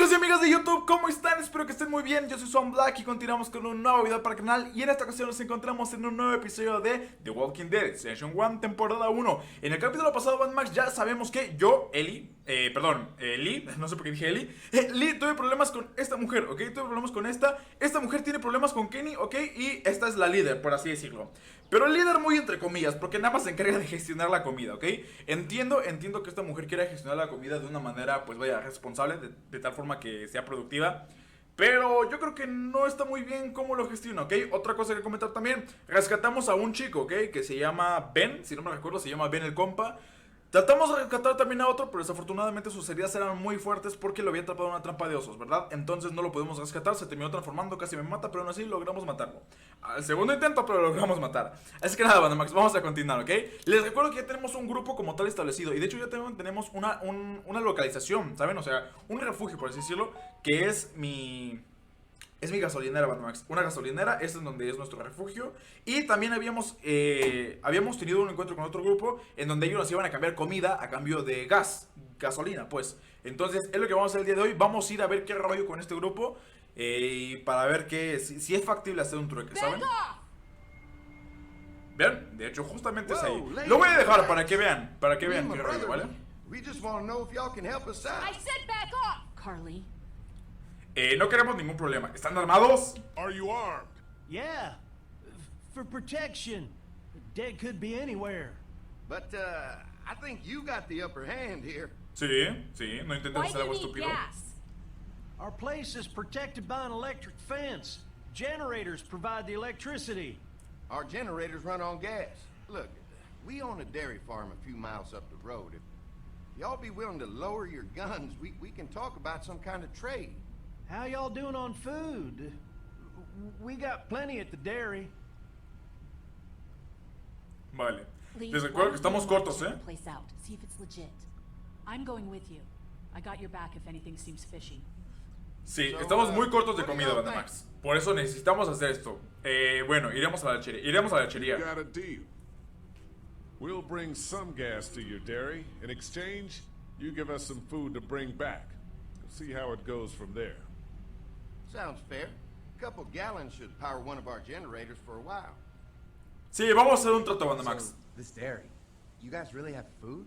Amigos y amigas de YouTube, ¿cómo están? Espero que estén muy bien, yo soy Swan y continuamos con un nuevo video para el canal. Y en esta ocasión nos encontramos en un nuevo episodio de The Walking Dead, Season 1, temporada 1. En el capítulo pasado, Max, ya sabemos que yo, Lee, no sé por qué dije Lee, tuve problemas con esta mujer, ¿ok? Tuve problemas con esta mujer tiene problemas con Kenny, ¿ok? Y esta es la líder, por así decirlo. Pero el líder muy entre comillas, porque nada más se encarga de gestionar la comida, ¿ok? Entiendo que esta mujer quiera gestionar la comida de una manera, pues vaya, responsable, de tal forma que sea productiva. Pero yo creo que no está muy bien cómo lo gestiona, ¿ok? Otra cosa que comentar también, rescatamos a un chico, ¿ok? Que se llama Ben, si no me recuerdo, se llama Ben el compa. Tratamos de rescatar también a otro, pero desafortunadamente sus heridas eran muy fuertes porque lo había atrapado en una trampa de osos, ¿verdad? Entonces no lo pudimos rescatar, se terminó transformando, casi me mata, pero aún así logramos matarlo. Al segundo intento, pero lo logramos matar. Así que nada, banda Max, vamos a continuar, ¿ok? Les recuerdo que ya tenemos un grupo como tal establecido, y de hecho ya tenemos una localización, ¿saben? O sea, un refugio, por así decirlo, que es mi gasolinera, Max. Una gasolinera, esta es donde es nuestro refugio. Y también habíamos tenido un encuentro con otro grupo en donde ellos nos iban a cambiar comida a cambio de gasolina, pues. Entonces, es lo que vamos a hacer el día de hoy. Vamos a ir a ver qué rollo con este grupo. Para ver si es factible hacer un trueque, ¿saben? Vean, de hecho, justamente es ahí. Lo voy a dejar para que vean qué rollo, ¿vale? We just want to know if y'all can help us out. I said back off, Carly. No queremos ningún problema. ¿Están armados? Are you armed? Yeah, for protection. The dead could be anywhere. But I think you got the upper hand here. Sí, no intenten Why hacer do algo you need estúpido. gas? Our place is protected by an electric fence. Generators provide the electricity. Our generators run on gas. Look, we own a dairy farm a few miles up the road. If y'all be willing to lower your guns, we can talk about some kind of trade. How y'all doing on food? We got plenty at the dairy. Vale. Lee, Les why recuerdo que don't estamos you cortos, check ¿eh? the place out, see if it's legit. I'm going with you. I got your back if anything seems fishy. Sí, So, estamos muy cortos de what do comida, y'all Banda think? Max. Por eso necesitamos hacer esto. Bueno, iremos a la lechería. Got a deal. We'll bring some gas to your dairy. In exchange, you give us some food to bring back. We'll see how it goes from there. Sounds fair. A couple gallons should power one of our generators for a while. Sí, vamos a hacer un trato, Banda Max. So, this dairy, you guys really have food?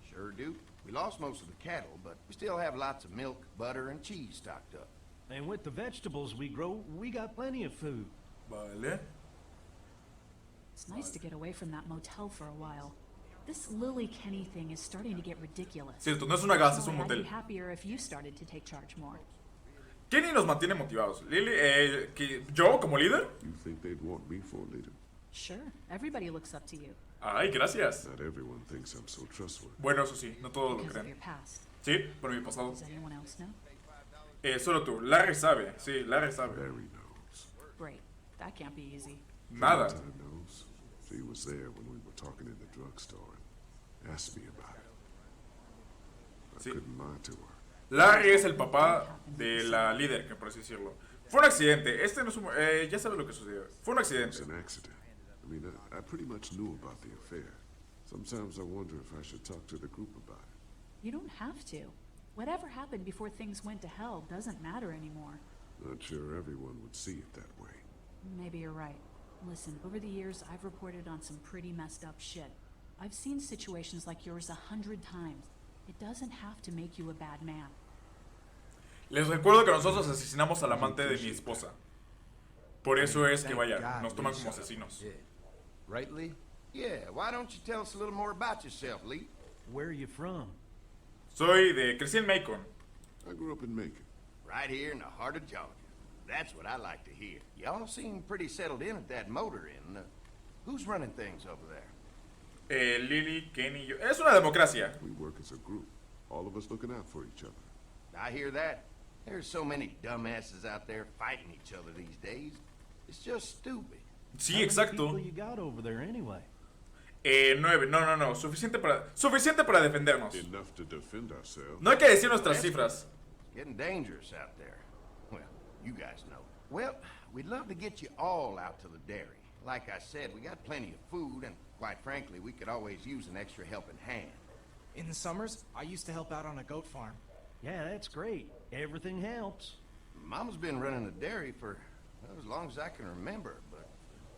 Sure do. We lost most of the cattle, but we still have lots of milk, butter, and cheese stocked up. And with the vegetables we grow, we got plenty of food. Vale. It's nice to get away from that motel for a while. This Lily Kenny thing is starting to get ridiculous. Cierto, no es una gas, es un I'd be motel. happier if you started to take charge more. Kenny nos mantiene motivados. Lily, yo como líder. You think they'd want me for a leader? Sure, everybody looks up to you Ay, gracias. Not everyone thinks I'm so trustworthy. Bueno, eso sí, no todos lo because of your creen. past. Sí, por mi pasado. Does anyone else know? Solo tú. Larry sabe. Sí, Larry sabe. Larry knows. Great. That can't be easy. Nada. Valentine knows. She was there when we were talking in the drugstore and asked me about it. I Sí. couldn't lie to her. Larry es el papá de la líder, que por así decirlo. Fue un accidente. Este no es un... ya sabes lo que sucedió. Fue un It accidente. was an accident. I mean, I pretty much knew about the affair. Sometimes I wonder if I should talk to the group about it. You don't have to. Whatever happened before things went to hell doesn't matter anymore. Not sure everyone would see it that way. Maybe you're right. Listen, over the years, I've reported on some pretty messed up shit. I've seen situations like yours 100 times. It doesn't have to make you a bad man. Les recuerdo que nosotros asesinamos al amante de mi esposa. Por eso es que, Thank vaya, God nos we toman como shut up asesinos. and did. Right, Lee? Yeah, why don't you tell us a little more about yourself, Lee? Where are you from? Crecí en Macon. I grew up in Macon. Right here in the heart of Georgia. That's what I like to hear. Y'all seem pretty settled in at that motor inn. Who's running things over there? Lily, Kenny, yo. Es una democracia. We work as a group, all of us looking out for each other. I hear that. There's so many dumbasses out there fighting each other these days. It's just stupid. Sí, How many exacto. people you got over there anyway? 9. No. Suficiente para defendernos. Enough to defend ourselves. No hay que decir nuestras cifras. It's getting dangerous out there. Well, you guys know. Well, we'd love to get you all out to the dairy. Like I said, we got plenty of food, and quite frankly, we could always use an extra helping hand. In the summers, I used to help out on a goat farm. Yeah, that's great. Everything helps. Mama's been running a dairy for well, as long as I can remember, but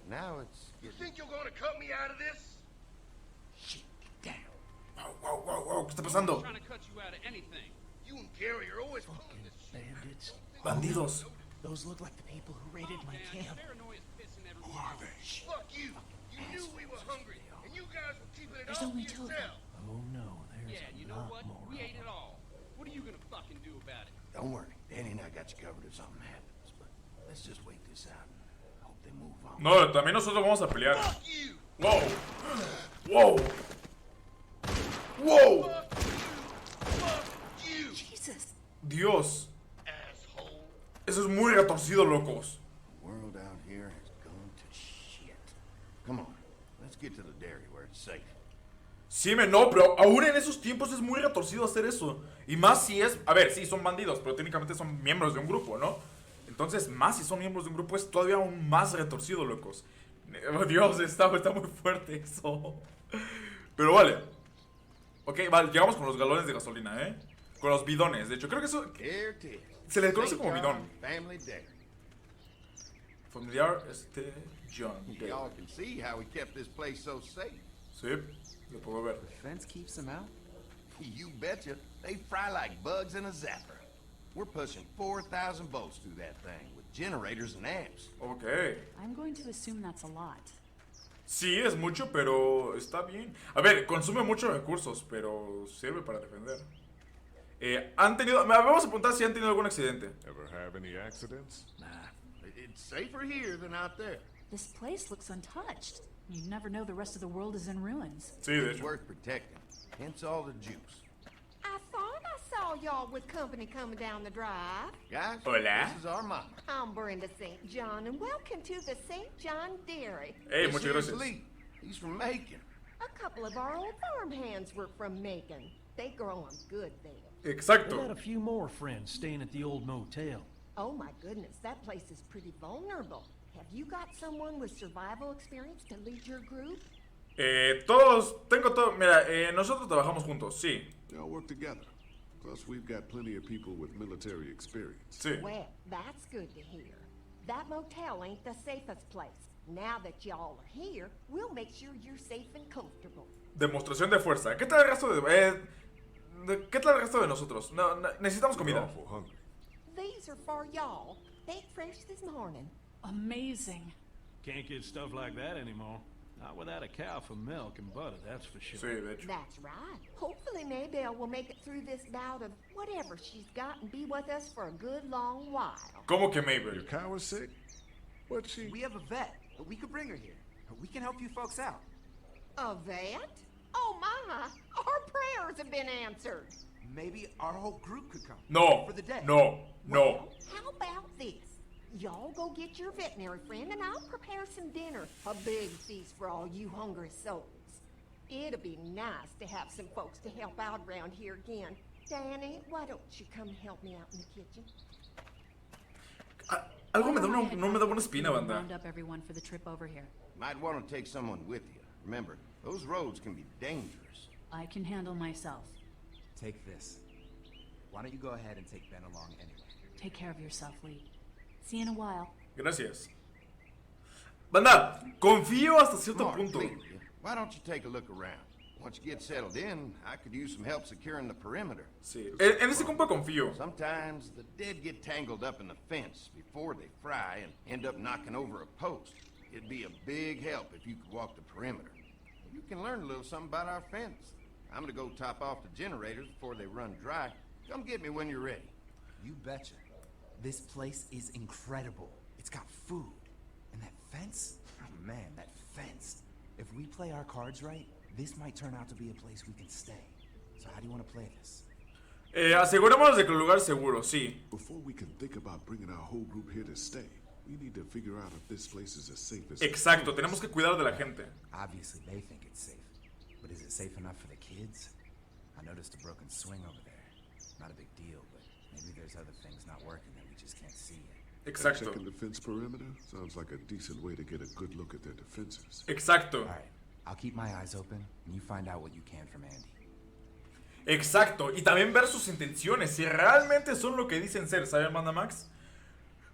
now it's You getting... think you're gonna cut me out of this? Shit, get down. Wow, ¿qué está pasando? Trying to cut you out of anything. You and Gary are always pulling this shit. Bandits. Bandidos. Those look like the people who raided my camp. Paranoia is pissing Who everyone are off. they? Fuck you. You knew we were hungry, and you guys were keeping it There's all to only two of them. yourself. Oh no, there's Yeah, a you know lot what? more. We ate it all. What are you gonna fucking do about it? Don't worry, Danny and I got you covered if something happens, but let's just wait this out and hope they move on. No, también nosotros vamos a pelear. Fuck you. Wow. Wow. Wow. Fuck you. Jesus. Dios. Asshole. Eso es muy retorcido, locos. The world out here has gone to shit. Come on, let's get to the dairy where it's safe. Sí, no, pero aún en esos tiempos es muy retorcido hacer eso. Y más si es... A ver, sí, son bandidos, pero técnicamente son miembros de un grupo, ¿no? Entonces, más si son miembros de un grupo es todavía aún más retorcido, locos. Oh, Dios, está muy fuerte eso. Pero vale. Ok, vale, llegamos con los galones de gasolina, ¿eh? Con los bidones, de hecho, creo que eso... Here it is. Se le conoce St. como bidón. John Family Dairy. Familiar, John. Y'all can see how we kept this place so safe. Sí, lo puedo ver. Fence keeps them out? You betcha. They fry like bugs in a zapper. We're pushing 4,000 volts through that thing with generators and amps. Ok. I'm going to assume that's a lot. Sí, es mucho, pero está bien. A ver, consume muchos recursos, pero sirve para defender. Han tenido... Vamos a apuntar si han tenido algún accidente. Ever have any accidents? Nah, it's safer here than out there. This place looks untouched. You never know the rest of the world is in ruins. Sí, de It's hecho. worth protecting. Hence all the juice. I thought I saw y'all with company coming down the drive. Guys, Hola. this is our mama. I'm Brenda St. John, and welcome to the St. John Dairy. Hey, This muchas here's gracias. Lee. He's from Macon. A couple of our old farm hands were from Macon. They grow 'em good there. We got Exacto. a few more friends staying at the old motel. Oh my goodness, that place is pretty vulnerable. Have you got someone with survival experience to lead your group? Tengo todo, mira, nosotros trabajamos juntos, sí, They all work together. Plus, we've got plenty of people with military experience. sí. Well, that's good to hear. That motel ain't the safest place. Now that y'all are here, we'll make sure you're safe and comfortable. Demostración de fuerza. ¿Qué tal el resto ¿Qué tal el resto de nosotros? Necesitamos We're comida. awful hungry. These are for y'all. Baked fresh this morning. Amazing. Can't get stuff like that anymore. Not without a cow for milk and butter, that's for sure. Sí, de hecho. That's right. Hopefully Maybelle will make it through this bout of whatever she's got and be with us for a good long while. ¿Cómo que Your Mabel? cow is sick? What's she? We have a vet, but we could bring her here. We can help you folks out. A vet? Oh my! Our prayers have been answered. Maybe our whole group could come. No, For the day. no. Well, how about this? Y'all go get your veterinary friend and I'll prepare some dinner. A big feast for all you hungry souls. It'll be nice to have some folks to help out around here again. Danny, why don't you come help me out in the kitchen? Algo no me da buena espina, banda. Round up everyone for the trip over here. Might want to take someone with you. Remember, those roads can be dangerous. I can handle myself. Take this. Why don't you go ahead and take Ben along anyway? Take care of yourself, Lee. See you in a while. Gracias. Banda, confío hasta cierto Mark, punto. please, why don't you take a look around? Once you get settled in, I could use some help securing the perimeter. Sí. En ese compa confío. Sometimes the dead get tangled up in the fence before they fry and end up knocking over a post. It'd be a big help if you could walk the perimeter. You can learn a little something about our fence. I'm gonna go top off the generators before they run dry. Come get me when you're ready. You betcha. This place is incredible. It's got food. And that fence? Oh man, that fence. If we play our cards right, this might turn out to be a place we can stay. So how do you want to play this? Asegurémonos de que el lugar es seguro, sí. Before we can think about bringing our whole group here to stay, we need to figure out if this place is as safe as... Exacto, tenemos que cuidar de la gente. Obviously, they think it's safe. But is it safe enough for the kids? I noticed a broken swing over there. Not a big deal, but maybe there's other things not working that we just can't see yet. Exacto. Checking the fence perimeter sounds like a decent way to get a good look at their defenses. Exacto. All right, I'll keep my eyes open, and you find out what you can from Andy. Exacto, y también ver sus intenciones, si realmente son lo que dicen ser, ¿saben, Manda Max?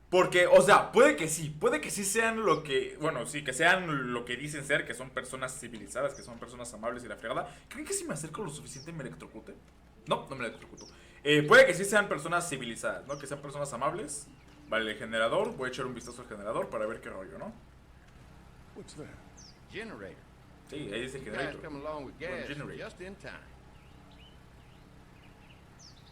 Porque, o sea, puede que sí sean lo que, bueno, sí, que sean lo que dicen ser, que son personas civilizadas, que son personas amables y la fregada. ¿Creen que si me acerco lo suficiente me electrocuto? No, no me electrocuto. Puede que sí sean personas civilizadas, ¿no? Que sean personas amables. Vale, el generador, voy a echar un vistazo al generador para ver qué rollo, ¿no? What's that? Generator. Sí, ahí dice You guys generator. come along with gas generator. just in time.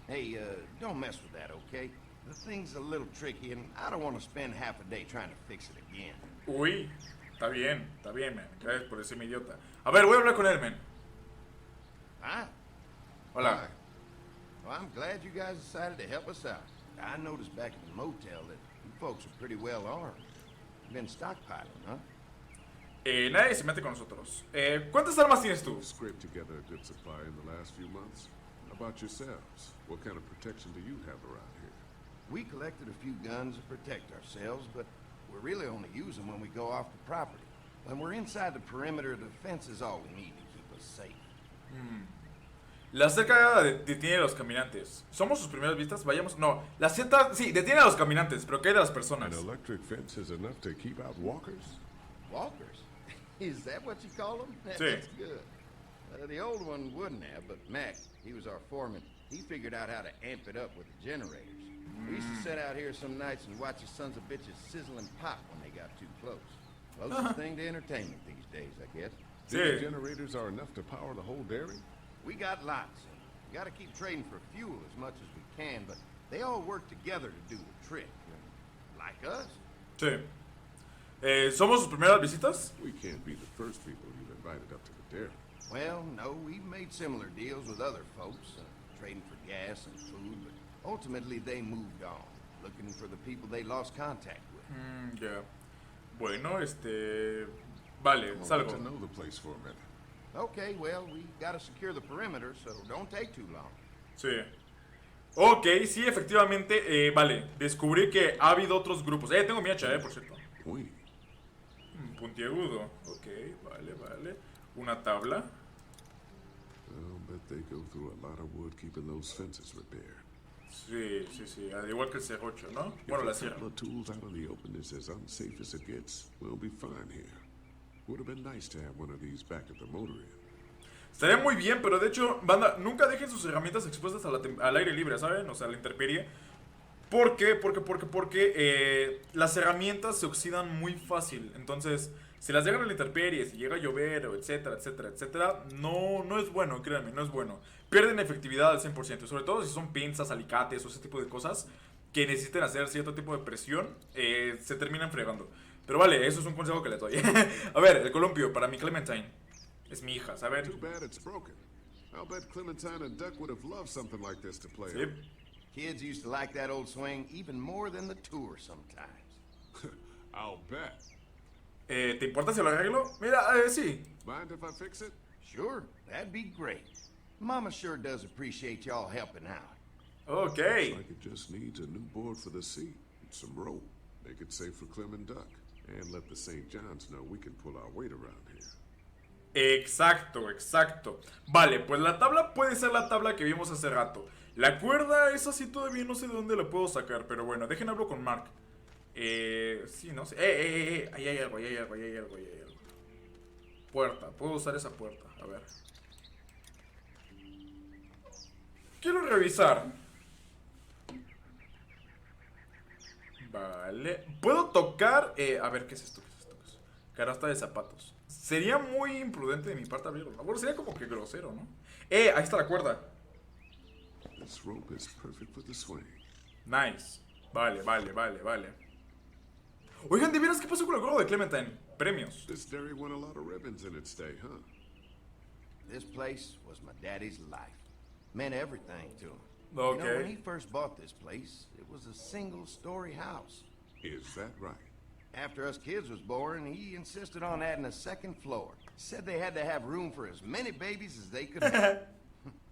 Hey, don't mess with that, okay? The thing's a little tricky, and I don't want to spend half a day trying to fix it again. Uy, está bien, man. Gracias por decirme idiota. A ver, voy a hablar con él, man. Hi. Hola. Hi. Well, I'm glad you guys decided to help us out. I noticed back at the motel that you folks are pretty well armed. You've been stockpiling, huh? Nadie se mete con nosotros. ¿Cuántas armas tienes tú? Scraped together a good supply in the last few months. How about yourselves? What kind of protection do you have around here? We collected a few guns to protect ourselves, but we really only use them when we go off the property. When we're inside the perimeter, the fence is all we need to keep us safe. La cerca detiene a los caminantes. ¿Somos sus primeras vistas? Vayamos. No, la Z sí, detiene a los caminantes, pero ¿qué hay de las personas? An electric fence is enough to keep out walkers? Walkers? Is that what you call them? Sí. That's good. The old one wouldn't have, but Mac, he was our foreman. He figured out how to amp it up with the generators. We used to sit out here some nights and watch the sons of bitches sizzle and pop when they got too close. Closest thing to entertainment these days, I guess. Sí. The generators are enough to power the whole dairy? We got lots. We got to keep trading for fuel as much as we can, but they all work together to do the trick. Like us. Sí. ¿Somos sus primeras visitas? We can't be the first people you've invited up to the dairy. Well, no, we've made similar deals with other folks, trading for gas and food, but ultimately they moved on, looking for the people they lost contact with. Ya. Bueno, vale, Well, salgo. get to know the place for a minute. Okay, well, we gotta secure the perimeter, so don't take too long. Sí. Ok, sí, efectivamente, vale. Descubrí que ha habido otros grupos. Tengo mi hacha, por cierto. Pointy. Puntiagudo. Ok, vale. Una tabla. I'll bet they go through a lot of wood keeping those fences repaired. Sí. Al igual que el serrocho, ¿no? If Bueno, la a sierra. couple of tools out in the open is as unsafe as it gets, we'll be fine here. Would have been nice to have one of these back at the motor inn. Estaría muy bien, pero de hecho, banda, nunca dejen sus herramientas expuestas al aire libre, ¿saben? O sea, a la intemperie. ¿Por qué? Porque las herramientas se oxidan muy fácil. Entonces, si las dejan a la intemperie, si llega a llover, o etcétera, no es bueno, créanme, no es bueno. Pierden efectividad al 100%, sobre todo si son pinzas, alicates o ese tipo de cosas que necesiten hacer cierto tipo de presión, se terminan fregando. Pero vale, eso es un consejo que les doy. A ver, el columpio para mi Clementine. Es mi hija, ¿saben? Too bad it's broken. I'll bet Clementine and Duck would have loved something like this to play Sí. on. Kids used to like that old swing even more than the tour sometimes. I'll bet. ¿Te importa si lo arreglo? Mira, sí. Mind if I fix it? Sure, that'd be great. Mama sure does appreciate y'all helping out. Ok. Looks like it just needs a new board for the seat and some rope. Make it safe for Clem and Duck. And let the St. John's know we can pull our weight around here. Exacto. Vale, pues la tabla puede ser la tabla que vimos hace rato. La cuerda, esa sí todavía no sé de dónde la puedo sacar, pero bueno, dejen hablo con Mark. Sí, no sé. Ahí hay algo. Puerta, puedo usar esa puerta, a ver. Quiero revisar. Vale. Puedo tocar. A ver, ¿qué es esto? Canasta de zapatos. Sería muy imprudente de mi parte abrirlo, ¿no? Bueno, sería como que grosero, ¿no? Ahí está la cuerda. This rope is perfect for the swing. Nice. Vale. Oigan, ¿de veras qué pasó con el gorro de Clementine? Premios. This dairy won a lot of ribbons in its day, huh? This place was my daddy's life. Meant everything to him. Okay. You know, when he first bought this place, it was a single-story house. Is that right? After us kids was born, he insisted on adding a second floor. Said they had to have room for as many babies as they could have.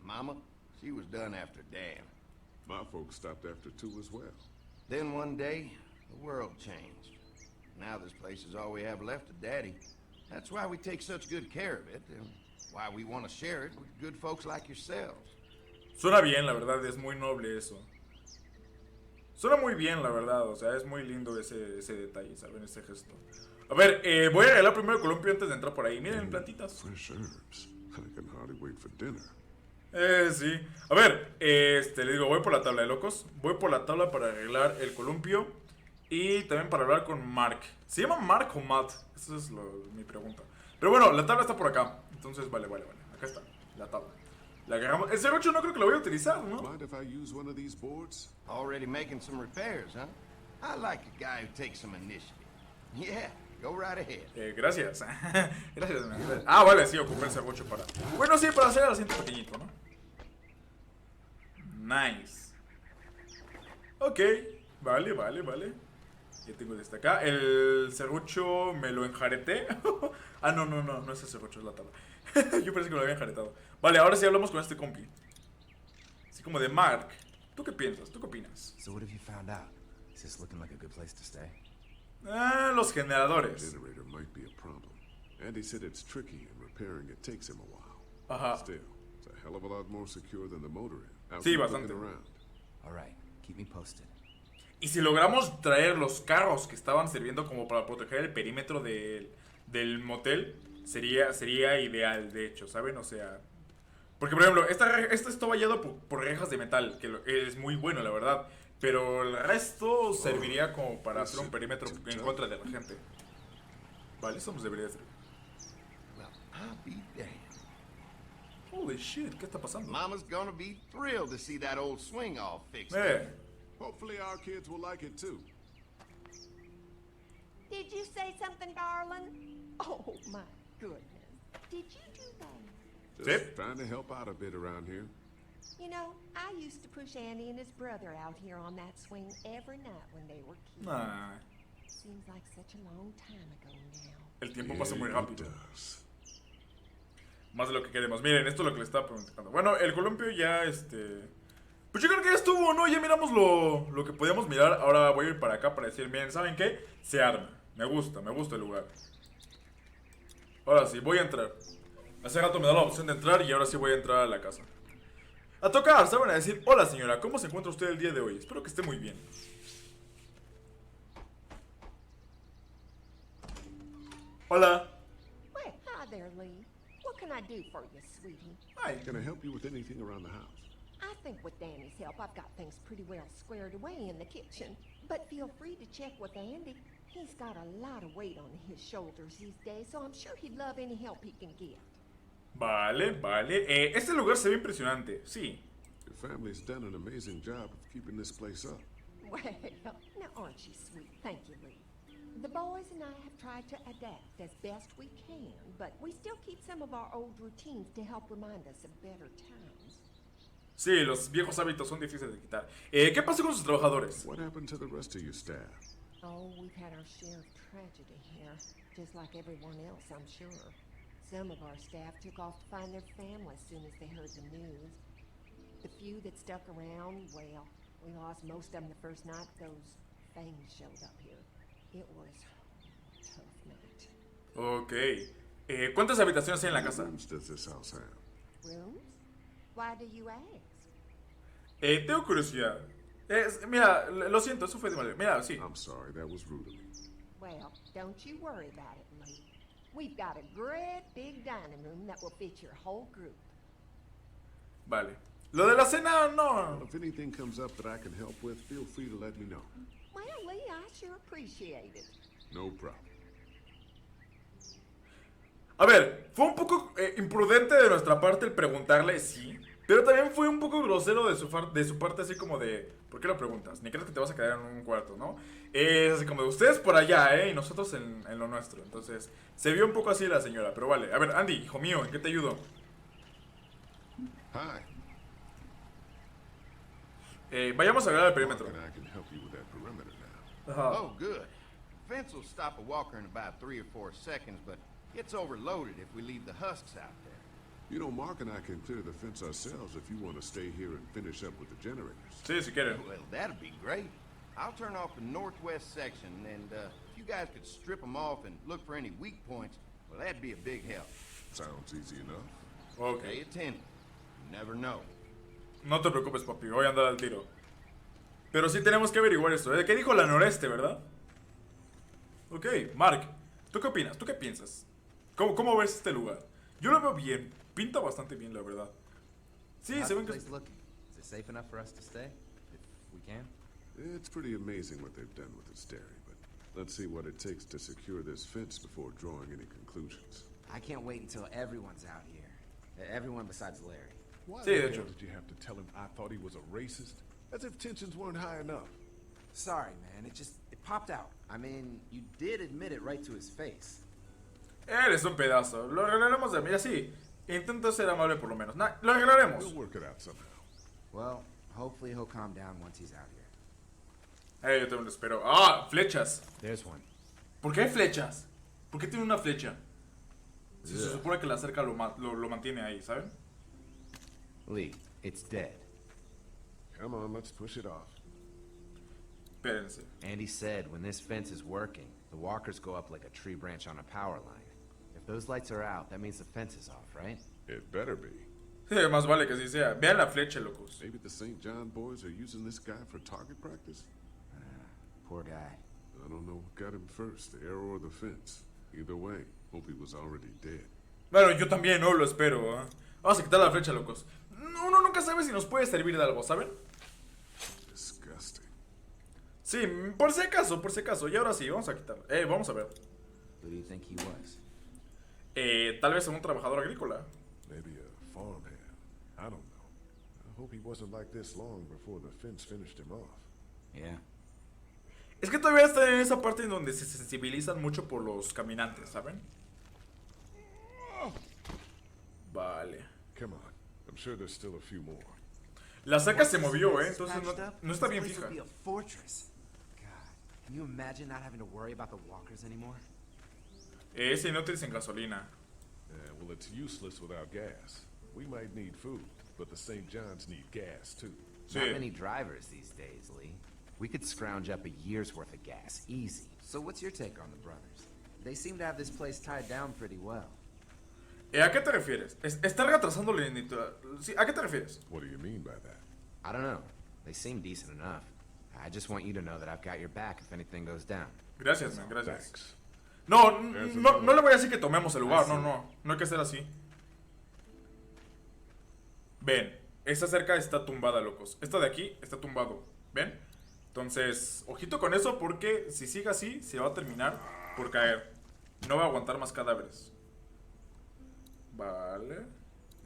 Mama, she was done after Dan. My folks stopped after 2 as well. Then one day, the world changed. Now this place is all we have left of Daddy. That's why we take such good care of it, and why we want to share it with good folks like yourselves. Suena bien, la verdad, es muy noble eso. Suena muy bien, la verdad, o sea, es muy lindo ese detalle, ¿saben? Ese gesto. A ver, voy a regalar primero el columpio antes de entrar por ahí. Miren, plantitas. Fresh herbs. I can hardly wait for dinner. Sí. A ver, le digo, voy por la tabla de locos. Voy por la tabla para arreglar el columpio. Y también para hablar con Mark. ¿Se llama Mark o Matt? Esa es mi pregunta. Pero bueno, la tabla está por acá. Entonces, vale. Acá está, la tabla. La agarramos. El 08 no creo que lo voy a utilizar, ¿no? Mind if I use one of these boards? Already making some repairs, huh? I like a guy who takes some initiative. Yeah, go right ahead. Gracias. Gracias, man. Ah, vale, sí, ocupé el 08 para... Bueno, sí, para hacer el asiento pequeñito, ¿no? Nice. Ok, vale. Ya tengo desde acá. El serrucho me lo enjareté. Ah, no es el serrucho, es la tabla. Yo pensé que me lo había enjaretado. Vale, ahora sí hablamos con este compi. Así como de Mark. ¿Tú qué piensas? ¿Tú qué opinas? So what have you found out? Is this looking like a good place to stay? Los generadores. Generator might be a problem. Andy said it's tricky and repairing it takes him a while. Ajá. Still, it's a hell of a lot more secure than the motor inn. I'll Sí, keep bastante. looking around. All right, keep me posted. Y si logramos traer los carros que estaban sirviendo como para proteger el perímetro del motel, sería ideal, de hecho, ¿saben? O sea... Porque, por ejemplo, esta está vallado por rejas de metal, que es muy bueno, la verdad. Pero el resto serviría como para hacer un perímetro en contra de la gente. Vale, eso nos debería ser. Well, I'll be damned. Holy shit, ¿qué está pasando? Mama's gonna be thrilled to see that old swing all fixed. Hopefully our kids will like it too. Did you say something, darling? Oh, my goodness. Did you do that? Just trying to help out a bit around here. You know, I used to push Andy and his brother out here on that swing every night when they were kids. Nah, Seems like such a long time ago now. el tiempo pasa muy It rápido. does. Más de lo que queremos. Miren, esto es lo que le estaba preguntando. Bueno, el columpio ya, pues yo creo que ya estuvo, ¿no? Ya miramos lo que podíamos mirar. Ahora voy a ir para acá para decir, miren, ¿saben qué? Se arma. Me gusta el lugar. Ahora sí, voy a entrar. Hace rato me da la opción de entrar y ahora sí voy a entrar a la casa. A tocar, ¿saben? A decir, hola señora, ¿cómo se encuentra usted el día de hoy? Espero que esté muy bien. Hola. Well, hi there, Lee. What can I do for you, sweetie? Hi. Can I help you with anything around the house? I think with Danny's help, I've got things pretty well squared away in the kitchen. But feel free to check with Andy. He's got a lot of weight on his shoulders these days, so I'm sure he'd love any help he can get. Vale. Este lugar se ve impresionante, sí. Your family's done an amazing job of keeping this place up. Well, now aren't you sweet? Thank you, Lee. The boys and I have tried to adapt as best we can, but we still keep some of our old routines to help remind us of better times. Sí, los viejos hábitos son difíciles de quitar. ¿Qué pasó con sus trabajadores? What happened to the rest of your staff? Oh, we've had our share of tragedy here, just like everyone else, I'm sure. Some of our staff took off to find their family as soon as they heard the news. The few that stuck around, well, we lost most of them the first night those things showed up here. It was a tough night. Ok. ¿Cuántas habitaciones hay en la casa? How many rooms does this house have? Rooms? Why do you ask? Tengo curiosidad. Mira, lo siento, eso fue de mal. Mira, sí. I'm sorry, that was rude of me. Well, don't you worry about it, Lee. We've got a great big dining room that will fit your whole group. Vale. Lo de la cena, Well, no. if anything comes up that I can help with, feel free to let me know. Well, Lee, I sure appreciate it. No problem. A ver, fue un poco imprudente de nuestra parte el preguntarle, sí. Pero también fue un poco grosero de su parte, así como de... ¿Por qué lo preguntas? Ni crees que te vas a quedar en un cuarto, ¿no? Es así como de ustedes por allá, y nosotros en lo nuestro. Entonces, se vio un poco así la señora, pero vale. A ver, Andy, hijo mío, ¿en qué te ayudo? Hi. Vayamos a ver el perímetro. And I can help you with that perimeter now. Ajá. Oh, good. Fence will stop a walker in about 3 or 4 seconds, but gets overloaded if we leave the husks out there. You know, Mark and I can clear the fence ourselves if you want to stay here and finish up with the generators. Sí, si quieren. Well, that'd be great. I'll turn off the northwest section, and if you guys could strip them off and look for any weak points, well, that'd be a big help. Sounds easy enough. Stay Ok. attentive. You never know. No te preocupes, papi, voy a andar al tiro. Pero sí tenemos que averiguar esto, ¿eh? ¿Qué dijo la noreste, verdad? Ok, Mark, ¿tú qué opinas? ¿Tú qué piensas? ¿Cómo ves este lugar? Yo lo veo bien, pinta bastante bien, la verdad. Sí, se ven que... Is it safe enough for us to stay? If we can? It's pretty amazing what they've done with this dairy, but let's see what it takes to secure this fence before drawing any conclusions. I can't wait until everyone's out here. Everyone besides Larry. Why Sí, de the hecho. hell did you have to tell him I thought he was a racist? As if tensions weren't high enough. Sorry, man. It popped out. I mean, you did admit it right to his face. Eres un pedazo, lo arreglaremos de... Mira, sí, intenta ser amable por lo menos. Lo arreglaremos. We'll work it out somehow. Well, hopefully he'll calm down once he's out here. Yo también lo espero. ¡Ah! Flechas. There's one. ¿Por qué hay flechas? ¿Por qué tiene una flecha? Si se supone que la cerca lo mantiene ahí, ¿saben? Lee, it's dead. Come on, let's push it off. Espérense. Andy said when this fence is working, the walkers go up like a tree branch on a power line. If those lights are out, that means the fence is off, right? It better be. Sí, más vale que así sea. Vean la flecha, locos. Maybe the St. John boys are using this guy for target practice? Poor guy. I don't know what got him first, the arrow or the fence. Either way, hope he was already dead. Bueno, yo también, no lo espero. Vamos a quitar la flecha, locos. Uno nunca sabe si nos puede servir de algo, ¿saben? Disgusting. Sí, por si acaso. Y ahora sí, vamos a quitarla. Vamos a ver. Who do you think he was? Tal vez un trabajador agrícola. Maybe a farmhand. I don't know. I hope he wasn't like this long before the fence finished him off. Yeah. Es que todavía está en esa parte en donde se sensibilizan mucho por los caminantes, ¿saben? Vale. Come on. I'm sure there's still a few more. La saca se movió, entonces no está bien fija. Be a fortress. God, can you imagine not having to worry about the walkers anymore? Es inútil sin gasolina. Yeah, well, it's useless without gas. We might need food, but the St. John's need gas, too. Sí. Not many drivers these days, Lee. We could scrounge up a year's worth of gas, easy. So what's your take on the brothers? They seem to have this place tied down pretty well. ¿A qué te refieres? ¿Están retrasando la lentitud? Sí, ¿a qué te refieres? What do you mean by that? I don't know. They seem decent enough. I just want you to know that I've got your back if anything goes down. Gracias, man, gracias. Thanks. No le voy a decir que tomemos el lugar, no hay que ser así. Ven, esta cerca está tumbada, locos. Esta de aquí está tumbado, ¿ven? Entonces, ojito con eso porque si sigue así, se va a terminar por caer. No va a aguantar más cadáveres. Vale.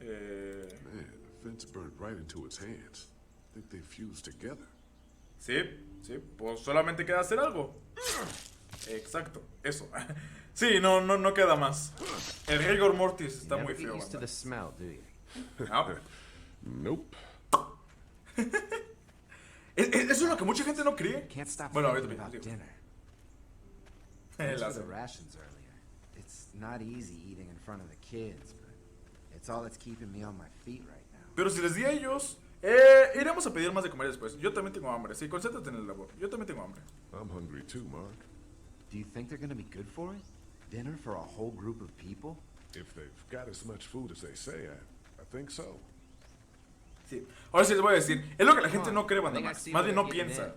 Man, the fence burned right into its hands. I think they fused together. Sí, pues solamente queda hacer algo. Exacto, eso. Sí, no queda más. El rigor mortis está muy feo. Used to the smell, do you? No. Nope. Eso es lo que mucha gente no cree. Can't stop Bueno, thinking ahorita about digo. dinner. Thanks for the rations earlier. It's not easy eating in front of the kids, but it's all that's keeping me on my feet right now. Pero si les di a ellos, iremos a pedir más de comer después. Yo también tengo hambre. Sí, concéntrate en el labor. Yo también tengo hambre. I'm hungry too, Mark. Do you think they're gonna be good for it? Dinner for a whole group of people? If they've got as much food as they say, I think so. Sí. Ahora sí les voy a decir. Es lo que la gente no cree, banda I think I Max. see Más where bien no they're getting piensa.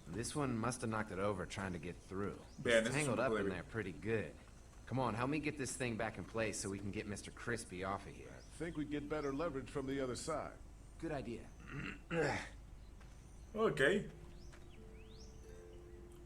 in. This one must have knocked it over trying to get through. Vean, It's eso es tangled un up poco in débil. there pretty good. Come on, help me get this thing back in place so we can get Mr. Crispy off of here. I think we get better leverage from the other side. Good idea. Ok.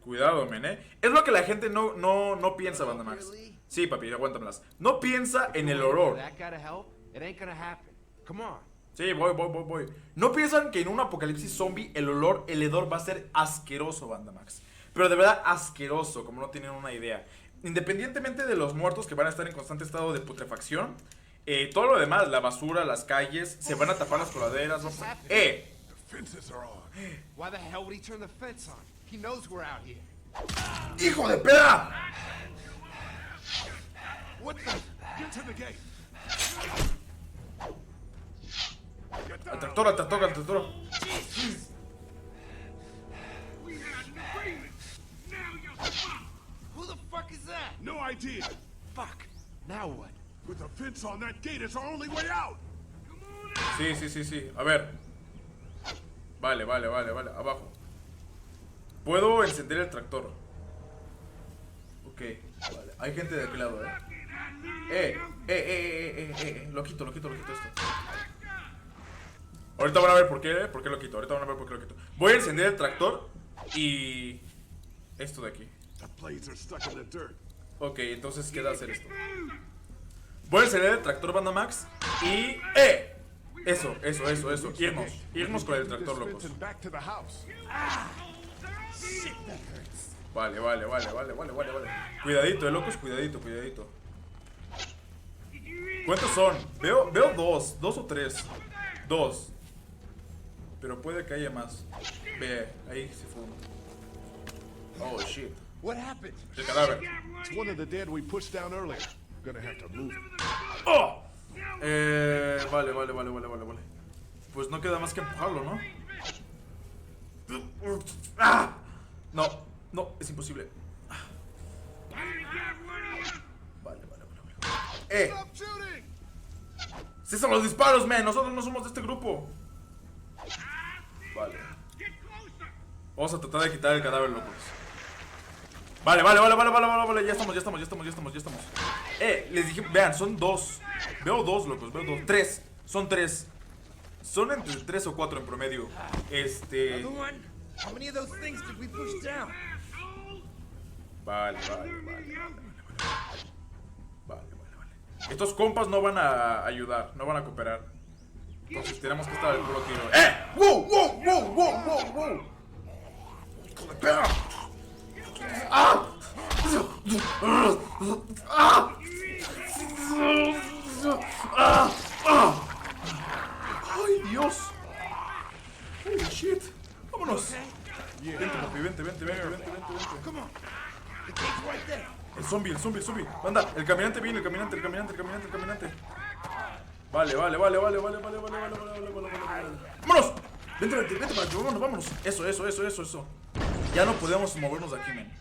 Cuidado, men, Es lo que la gente no piensa, banda Max. Sí, papi, aguántamelas. No piensa en el olor. That gotta help. It ain't gonna happen. Come on. Sí, voy. No piensan que en un apocalipsis zombie el hedor va a ser asqueroso, banda Max. Pero de verdad asqueroso, como no tienen una idea. Independientemente de los muertos que van a estar en constante estado de putrefacción, todo lo demás, la basura, las calles, se van a tapar las coladeras. The fences are on. Why the hell would he turn the fence on? He knows we're out here. ¡Hijo de perra! What the? Get to the gate. Get down. Atractor. We had an agreement. Now you're fucked. Who the fuck is that? No idea. Fuck. Now what? With the fence on that gate, it's our only way out. Sí. A ver. Vale, vale, vale, vale. Abajo. Puedo encender el tractor. Ok, vale. Hay gente de aquel lado, Lo quito esto. Ahorita van a ver por qué lo quito. Ahorita van a ver por qué lo quito. Voy a encender el tractor y... esto de aquí. Ok, entonces queda hacer esto. Voy a encender el tractor, banda Max. Y... Eso. Irnos con el tractor, locos. Vale. Cuidadito, locos, cuidadito. ¿Cuántos son? Veo dos o tres. Dos. Pero puede que haya más. Ve, ahí se fue uno. Oh shit. What happened? El cadáver. It's one of the dead we pushed down earlier. Gonna have to move him. ¡Oh! Vale. Pues no queda más que empujarlo, ¿no? ¡Ah! No, es imposible. Vale. ¡Cesan los disparos, man! Nosotros no somos de este grupo. Vale. Vamos a tratar de quitar el cadáver, locos. Vale. Ya estamos. Les dije, vean, son dos. Veo dos, locos, veo dos. Tres. Son tres. Son entre 3 o 4 en promedio. How many of those things did we push down? Vale. Estos compas no van a ayudar, no van a cooperar. Entonces tenemos que estar al puro tiro. ¡Wow! ¡Hijo de perra! ¡Ah! ¡Ay, Dios! ¡Holy shit! ¡Vámonos! Vente, papi, vente. El zombie. Anda, el caminante viene, el caminante. Vale. ¡Vámonos! Vente, papi, vámonos. Eso. Ya no podemos movernos de aquí, men.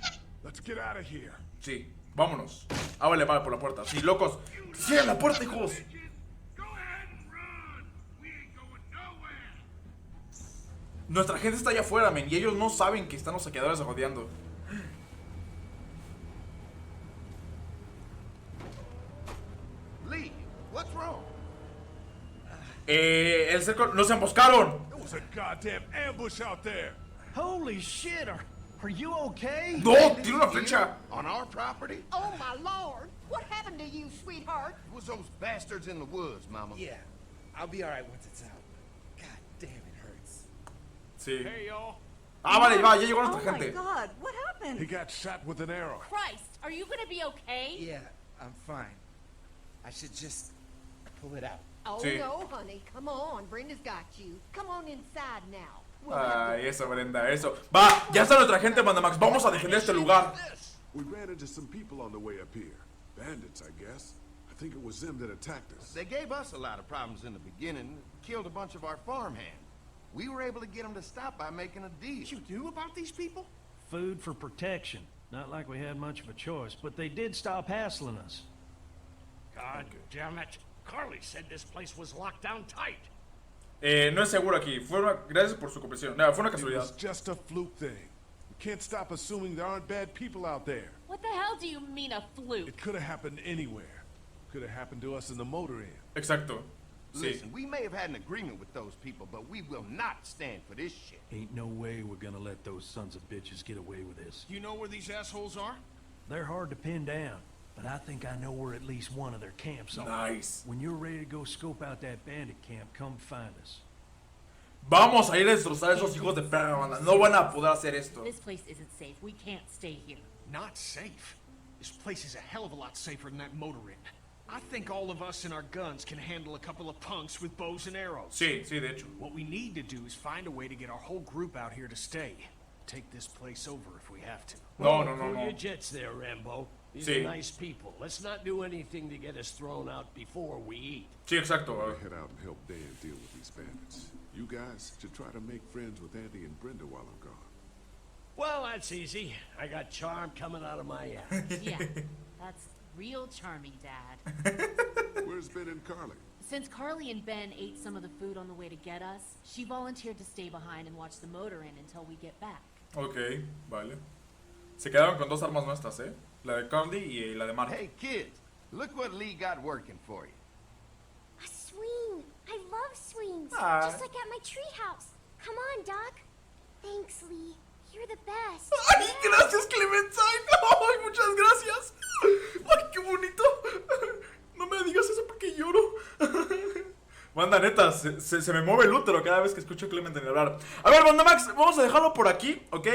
Let's get out of here. Sí, vámonos. Vale, por la puerta. Sí, locos. ¡Cierren la puerta, hijos! Nuestra gente está allá afuera, men. Y ellos no saben que están los saqueadores rodeando. Lee, what's wrong? El cerco... ¡Nos emboscaron! There was a goddamn ambush out there. Holy shit, are you okay? ¡No! ¡Tiene una flecha! On our property? Oh, my Lord. What happened to you, sweetheart? It was those bastards in the woods, Mama. Yeah, I'll be alright once it's out. God damn, it hurts. Sí. Hey, y'all. Vale, ya llegó Oh nuestra my gente. God, what He happened? got shot with an arrow. Christ, are you gonna be okay? Yeah, I'm fine. I should just pull it out. Oh, Sí. no, honey. Come on. Brenda's got you. Come on inside now. We'll have Ay, eso, Brenda, eso. Va, ya está nuestra gente, Banda Max. Vamos a defender este lugar. We ran into some people on the way up here. Bandits, I guess. I think it was them that attacked us. They gave us a lot of problems in the beginning. Killed a bunch of our farmhands. We were able to get them to stop by making a deal. What you knew about these people? Food for protection. Not like we had much of a choice, but they did stop hassling us. God damn it. Carly said this place was locked down tight. No es seguro aquí. Gracias por su comprensión. No, fue una It was casualidad. just a fluke thing. We can't stop assuming there aren't bad people out there. What the hell do you mean a fluke? It could have happened anywhere. Could have happened to us in the motor inn. Exacto. Sí. Listen, we may have had an agreement with those people, but we will not stand for this shit. Ain't no way we're gonna let those sons of bitches get away with this. You know where these assholes are? They're hard to pin down, but I think I know where at least one of their camps are. Nice. When you're ready to go scope out that bandit camp, come find us. Vamos a ir a destrozar a esos hijos de perra, banda. No van a poder hacer esto. This place isn't safe. We can't stay here. Not safe. This place is a hell of a lot safer than that motor inn. I think all of us and our guns can handle a couple of punks with bows and arrows. Sí, de hecho. What we need to do is find a way to get our whole group out here to stay. Take this place over if we have to. No. Cool your jets there, Rambo. These Sí. are nice people. Let's not do anything to get us thrown out before we eat. Sí, exacto. We'll head out and help Dan deal with these bandits. You guys should try to make friends with Andy and Brenda while I'm gone. Well, that's easy. I got charm coming out of my ass. Yeah, that's real charming, Dad. Where's Ben and Carly? Since Carly and Ben ate some of the food on the way to get us, she volunteered to stay behind and watch the motor inn until we get back. Ok, vale. Se quedaron con 2 armas nuestras, la de Carly y la de Mark. Hey, kids, look what Lee got working for you. A swing. I love swings. Ah. Just like at my treehouse. Come on, Doc. Thanks, Lee. You're the best. ¡Ay, gracias, Clementine! ¡Ay, muchas gracias! ¡Ay, qué bonito! No me digas eso porque lloro. Banda, neta, se me mueve el útero cada vez que escucho a Clementine hablar. A ver, Banda Max, vamos a dejarlo por aquí, ¿ok?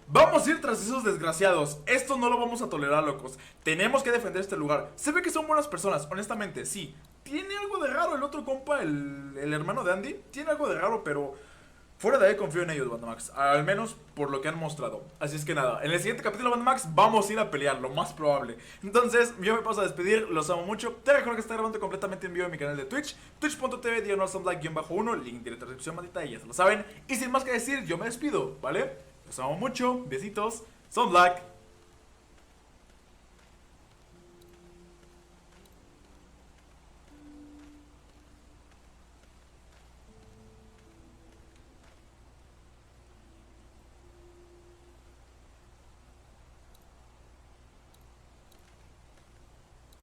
Vamos a ir tras esos desgraciados. Esto no lo vamos a tolerar, locos. Tenemos que defender este lugar. Se ve que son buenas personas, honestamente, sí. Tiene algo de raro el otro compa, el hermano de Andy. Tiene algo de raro, pero fuera de ahí confío en ellos, Banda Max. Al menos por lo que han mostrado. Así es que nada, en el siguiente capítulo, Banda Max, vamos a ir a pelear, lo más probable. Entonces, yo me paso a despedir, los amo mucho. Te recuerdo que está grabando completamente en vivo en mi canal de Twitch, twitch.tv/black_1, link directo a la descripción, maldita, y ya se lo saben. Y sin más que decir, yo me despido, ¿vale? Los amo mucho, besitos, son Black.